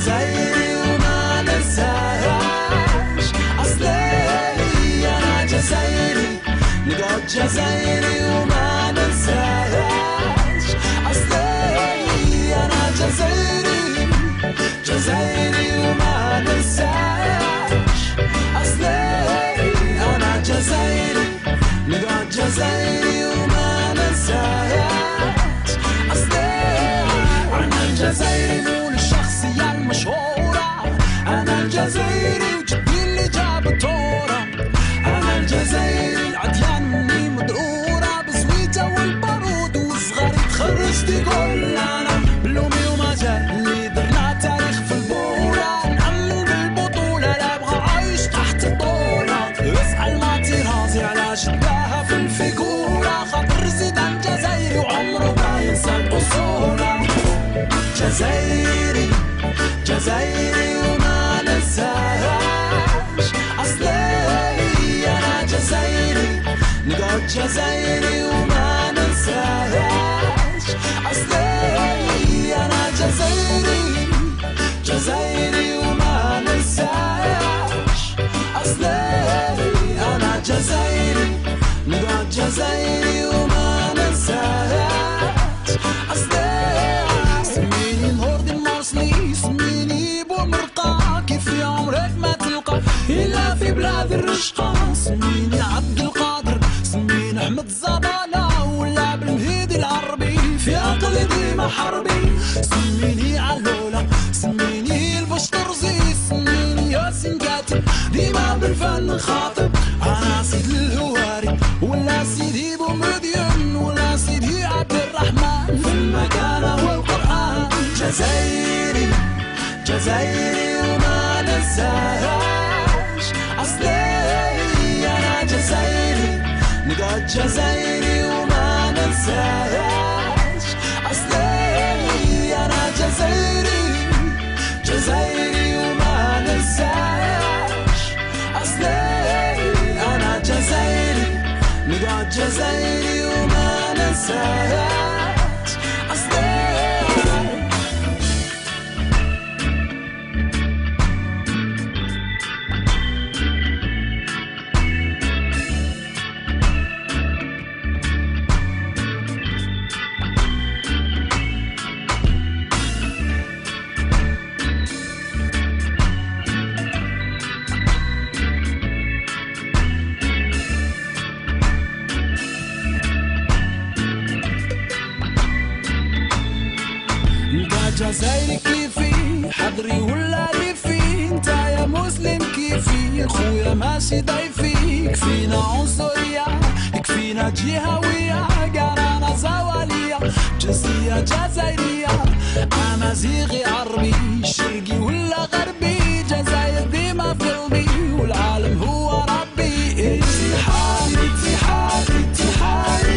جزائري وما ننساهاش، أصلي أنا جزائري نقعد جزائري وما ننساهاش، أصلي أنا جزائري جزائري وما ننساهاش، أصلي أنا جزائري نقعد جزائري وما ننساهاش، أصلي أنا الجزائري مو الشخصية المشهورة، أنا الجزائري وجدي اللي جاب التورة، أنا الجزائري العديان مني مدعورة بزويته والبارود والصغار يتخرج تقول أنا بلومي وما جا اللي درنا تاريخ في البورة، نأمن بالبطولة لا بغى عايش تحت الطولة، اسأل ماتي رازي على شداها في الفيكورة، خاطر زيدان جزائري وعمره ما ينسى الأصولة، جزائري جزائري وما ننساهاش، أصلي أنا جزائري نقعد جزائري وما ننساهاش، أصلي أنا جزائري جزائري وما ننساهاش، أصلي أنا جزائري نقعد جزائري وما ننساهاش، أصلي سميني نهور دي مرسلي سميني بومرقة، كيف عمرك ما تلقى إلا في بلاد الرشقة، سميني عبد القادر سميني أحمد زبالة ولا بالمهيدي العربي في عقل ديما حربي، سميني علولة سميني البشطرزي سميني ياسين كاتب ديما بالفن خاطب، أنا سيد الهواري ولا سيدي بومدين ولا سيدي عبد الرحمن في المكانة والقرآن، جزائري جزائري وما ننساهاش، أصلي أنا جزائري نقعد جزائري وما ننساهاش، أصلي أنا جزائري جزائري وما ننساهاش، أصلي أنا جزائري نقعد جزائري وما ننساهاش، أصلي جزائري كيفي حضري ولا ريفي، انت يا مسلم كيفي خويا ماشي ضيفي، يكفينا عنصرية يكفينا جهوية قرانا زوالية جنسية جزائرية، أمازيغي عربي شرقي ولا غربي، جزائر ديما في قلبي والعالم هو ربي، اتحاد اتحاد اتحاد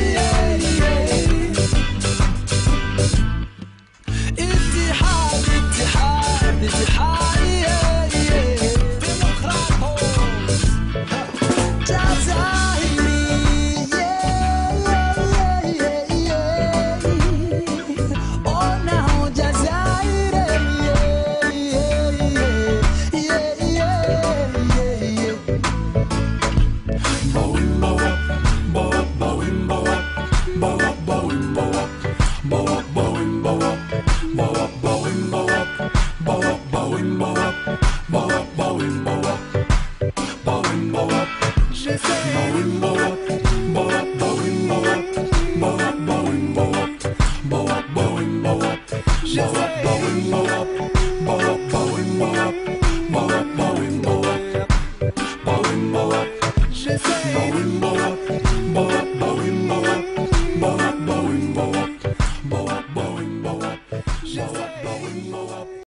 اتحاد اتحاد